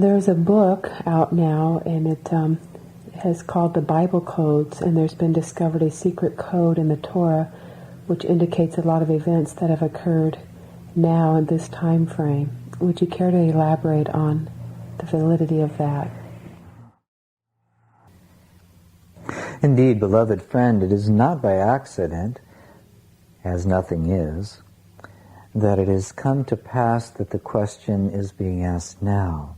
There's a book out now, and it has called the Bible Codes, and there's been discovered a secret code in the Torah which indicates a lot of events that have occurred now in this time frame. Would you care to elaborate on the validity of that? Indeed, beloved friend, it is not by accident, as nothing is, that it has come to pass that the question is being asked now.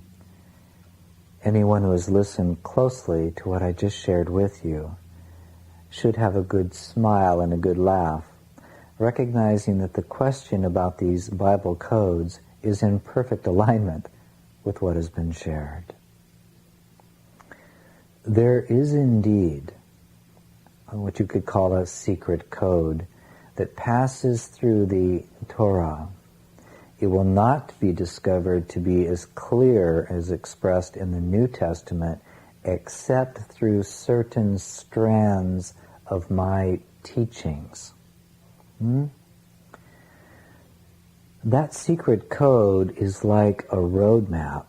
Anyone who has listened closely to what I just shared with you should have a good smile and a good laugh, recognizing that the question about these Bible codes is in perfect alignment with what has been shared. There is indeed what you could call a secret code that passes through the Torah. It will not be discovered to be as clear as expressed in the New Testament, except through certain strands of my teachings. That secret code is like a roadmap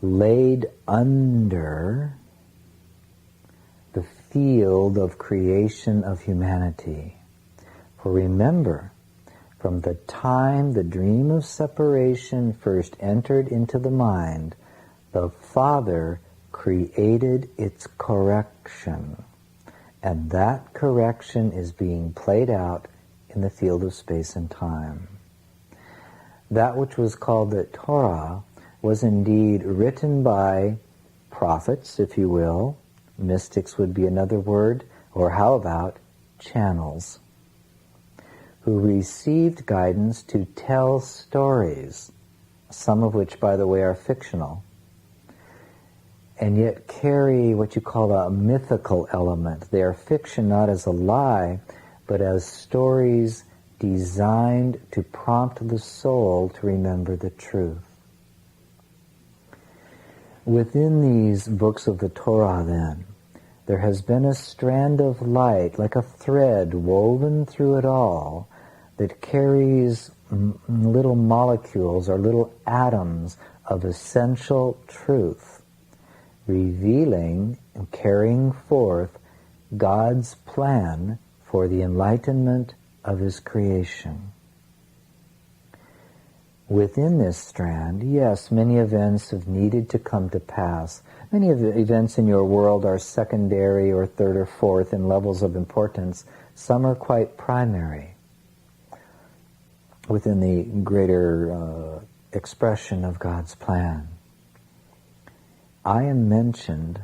laid under the field of creation of humanity. For remember, from the time the dream of separation first entered into the mind, the Father created its correction. And that correction is being played out in the field of space and time. That which was called the Torah was indeed written by prophets, if you will. Mystics would be another word. Or how about channels, who received guidance to tell stories, some of which, by the way, are fictional, and yet carry what you call a mythical element. They are fiction not as a lie, but as stories designed to prompt the soul to remember the truth. Within these books of the Torah, then, there has been a strand of light, like a thread woven through it all, that carries little molecules or little atoms of essential truth, revealing and carrying forth God's plan for the enlightenment of His creation. Within this strand, yes, many events have needed to come to pass. Many of the events in your world are secondary or third or fourth in levels of importance. Some are quite primary within the greater expression of God's plan. I am mentioned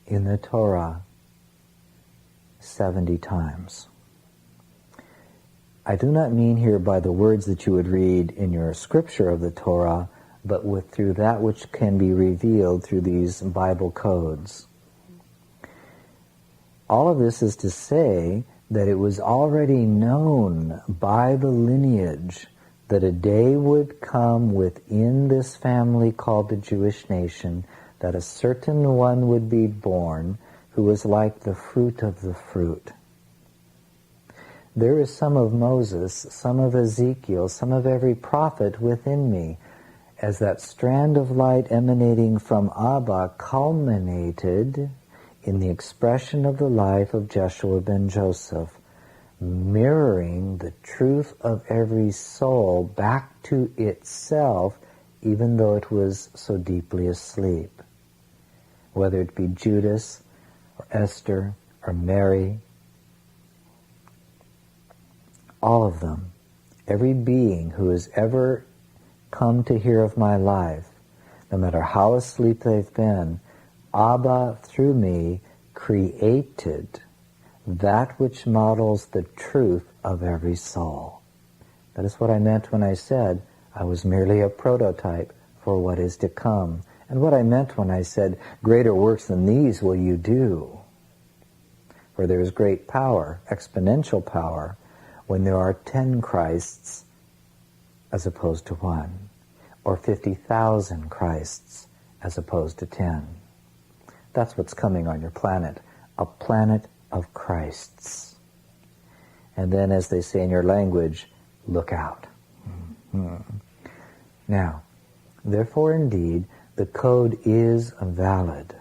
in the Torah 70 times. I do not mean here by the words that you would read in your scripture of the Torah, but through that which can be revealed through these Bible codes. All of this is to say that it was already known by the lineage that a day would come within this family called the Jewish nation, that a certain one would be born who was like the fruit of the fruit. There is some of Moses, some of Ezekiel, some of every prophet within me, as that strand of light emanating from Abba culminated in the expression of the life of Jeshua ben Joseph, mirroring the truth of every soul back to itself, even though it was so deeply asleep. Whether it be Judas, or Esther, or Mary, all of them, every being who has ever come to hear of my life, no matter how asleep they've been, Abba, through me, created that which models the truth of every soul. That is what I meant when I said I was merely a prototype for what is to come, and what I meant when I said, greater works than these will you do. For there is great power, exponential power, when there are 10 Christs as opposed to 1, or 50,000 Christs as opposed to 10. That's what's coming on your planet, a planet of Christs. And then, as they say in your language, look out. Now, therefore indeed, The code is valid.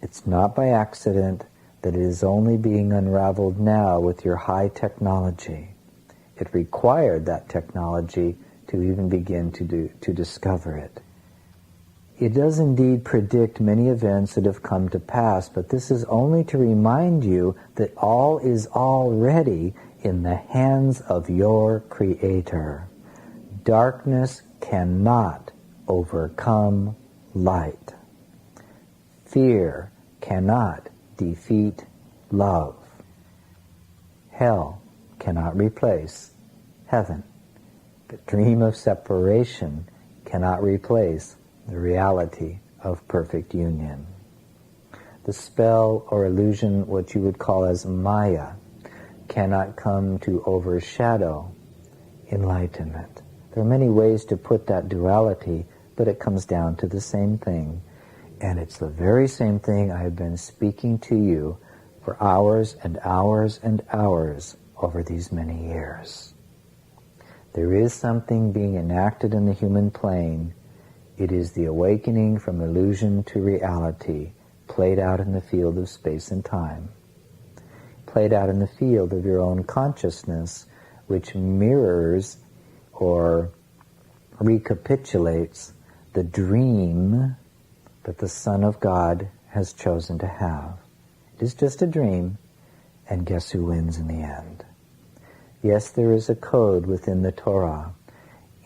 It's not by accident that it is only being unraveled now with your high technology. It required that technology to even begin to discover it. It does indeed predict many events that have come to pass, but this is only to remind you that all is already in the hands of your Creator. Darkness cannot overcome light. Fear cannot defeat love. Hell cannot replace heaven. The dream of separation cannot replace the reality of perfect union. The spell or illusion, what you would call as Maya, cannot come to overshadow enlightenment. There are many ways to put that duality, but it comes down to the same thing. And it's the very same thing I have been speaking to you for hours and hours and hours over these many years. There is something being enacted in the human plane. It is the awakening from illusion to reality, played out in the field of space and time, played out in the field of your own consciousness, which mirrors or recapitulates the dream that the Son of God has chosen to have. It is just a dream, and guess who wins in the end? Yes, there is a code within the Torah.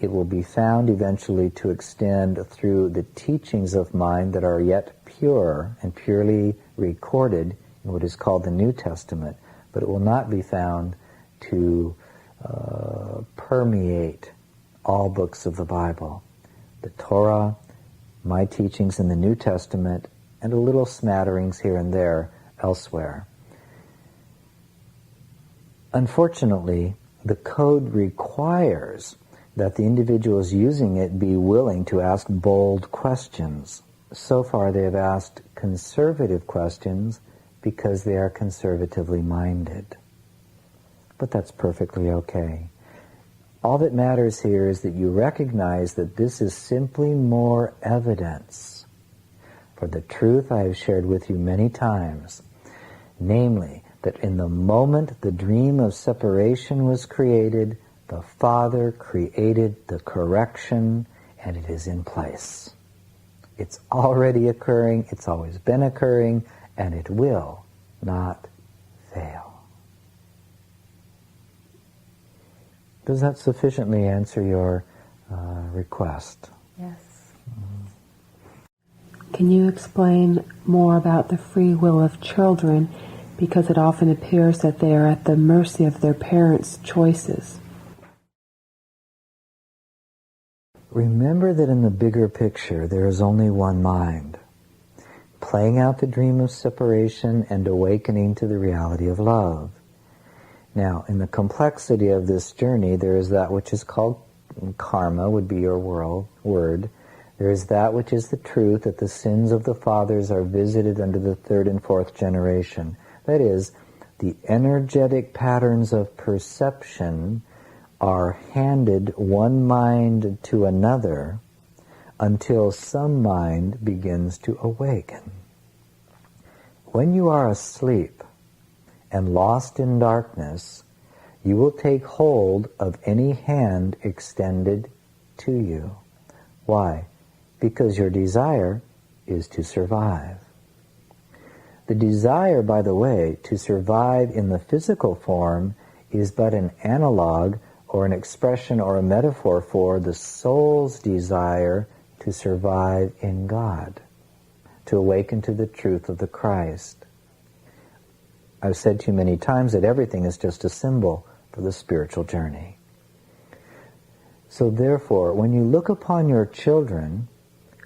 It will be found eventually to extend through the teachings of mind that are yet pure and purely recorded in what is called the New Testament, but it will not be found to permeate all books of the Bible. The Torah, my teachings in the New Testament, and a little smatterings here and there elsewhere. Unfortunately, the code requires that the individuals using it be willing to ask bold questions. So far they have asked conservative questions because they are conservatively minded. But that's perfectly okay. All that matters here is that you recognize that this is simply more evidence for the truth I have shared with you many times, namely, that in the moment the dream of separation was created, the Father created the correction, and it is in place. It's already occurring, it's always been occurring, and it will not fail. Does that sufficiently answer your request? Yes. Can you explain more about the free will of children, because it often appears that they are at the mercy of their parents' choices? Remember that in the bigger picture there is only one mind, playing out the dream of separation and awakening to the reality of love. Now, in the complexity of this journey, there is that which is called karma, would be your word. There is that which is the truth, that the sins of the fathers are visited under the third and fourth generation. That is, the energetic patterns of perception are handed one mind to another until some mind begins to awaken. When you are asleep and lost in darkness, you will take hold of any hand extended to you. Why? Because your desire is to survive. The desire, by the way, to survive in the physical form is but an analog or an expression or a metaphor for the soul's desire to survive in God, to awaken to the truth of the Christ. I've said to you many times that everything is just a symbol for the spiritual journey. So therefore, when you look upon your children,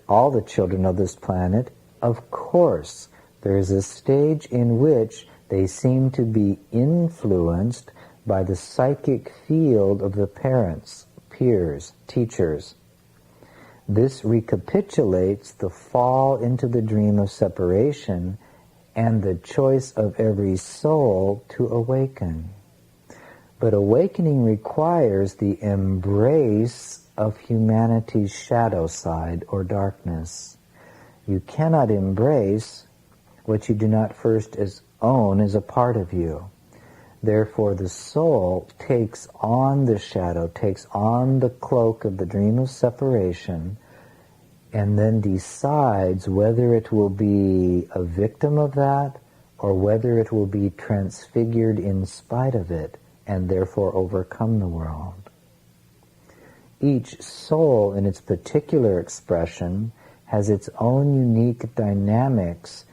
all the children of this planet, of course, there is a stage in which they seem to be influenced by the psychic field of the parents, peers, teachers. This recapitulates the fall into the dream of separation and the choice of every soul to awaken. But awakening requires the embrace of humanity's shadow side or darkness. You cannot embrace what you do not first own as a part of you. Therefore, the soul takes on the shadow, takes on the cloak of the dream of separation, and then decides whether it will be a victim of that or whether it will be transfigured in spite of it and therefore overcome the world. Each soul in its particular expression has its own unique dynamics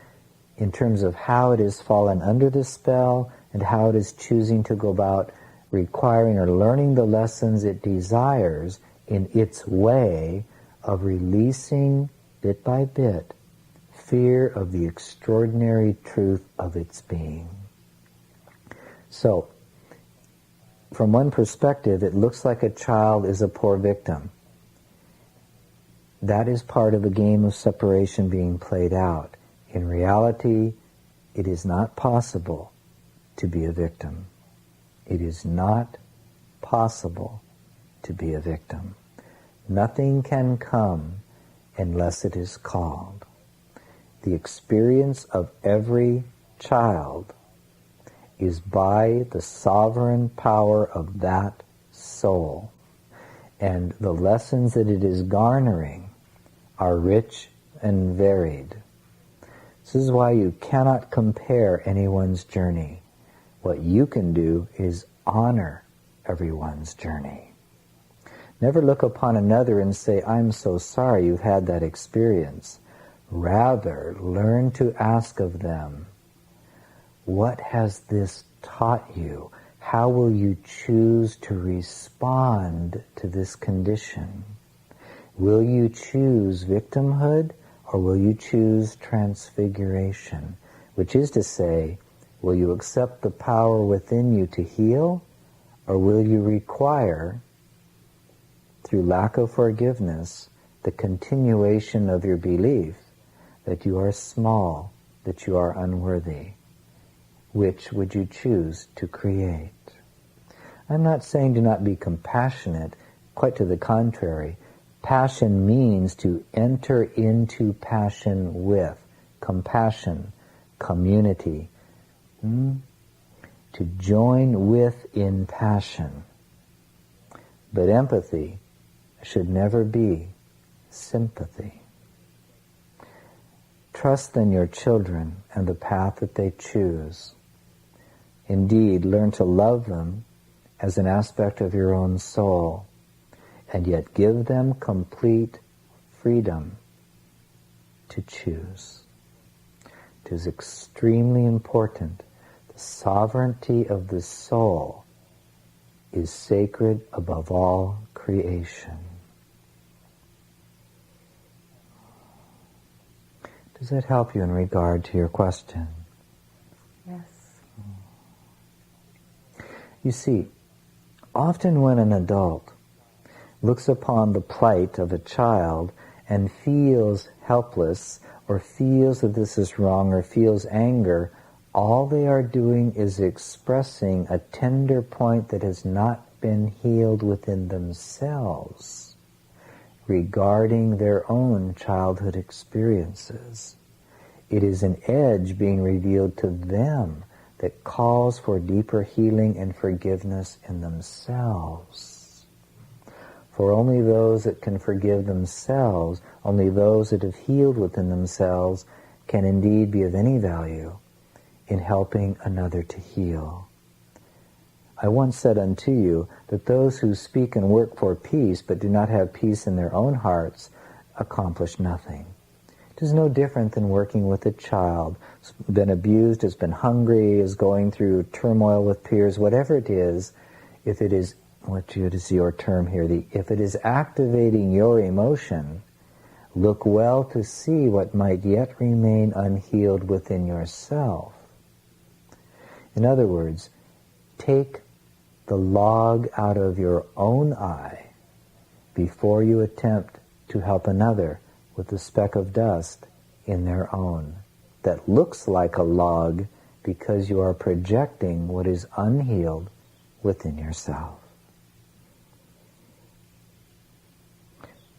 in terms of how it has fallen under the spell and how it is choosing to go about requiring or learning the lessons it desires in its way of releasing, bit by bit, fear of the extraordinary truth of its being. So, from one perspective, it looks like a child is a poor victim. That is part of a game of separation being played out. In reality, it is not possible to be a victim. It is not possible to be a victim. Nothing can come unless it is called. The experience of every child is by the sovereign power of that soul. And the lessons that it is garnering are rich and varied. This is why you cannot compare anyone's journey. What you can do is honor everyone's journey. Never look upon another and say, I'm so sorry you've had that experience. Rather, learn to ask of them, what has this taught you? How will you choose to respond to this condition? Will you choose victimhood or will you choose transfiguration? Which is to say, will you accept the power within you to heal, or will you require, through lack of forgiveness, the continuation of your belief that you are small, that you are unworthy? Which would you choose to create? I'm not saying do not be compassionate, quite to the contrary. Passion means to enter into passion with, compassion, community, to join with in passion. But empathy should never be sympathy. Trust in your children and the path that they choose. Indeed, learn to love them as an aspect of your own soul, and yet give them complete freedom to choose. It is extremely important. The sovereignty of the soul is sacred above all creation. Does that help you in regard to your question? Yes. You see, often when an adult looks upon the plight of a child and feels helpless or feels that this is wrong or feels anger, all they are doing is expressing a tender point that has not been healed within themselves regarding their own childhood experiences. It is an edge being revealed to them that calls for deeper healing and forgiveness in themselves. For only those that can forgive themselves, only those that have healed within themselves, can indeed be of any value in helping another to heal. I once said unto you that those who speak and work for peace but do not have peace in their own hearts accomplish nothing. It is no different than working with a child who's been abused, has been hungry, is going through turmoil with peers, whatever it is. If it is, what is your term here, if it is activating your emotion, look well to see what might yet remain unhealed within yourself. In other words, take the log out of your own eye before you attempt to help another with the speck of dust in their own that looks like a log because you are projecting what is unhealed within yourself.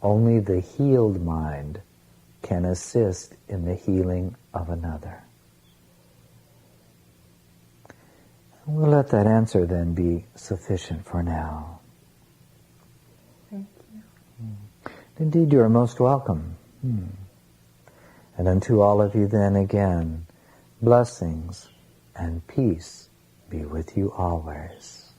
Only the healed mind can assist in the healing of another. We'll let that answer then be sufficient for now. Thank you. Indeed, you are most welcome. And unto all of you then again, blessings and peace be with you always.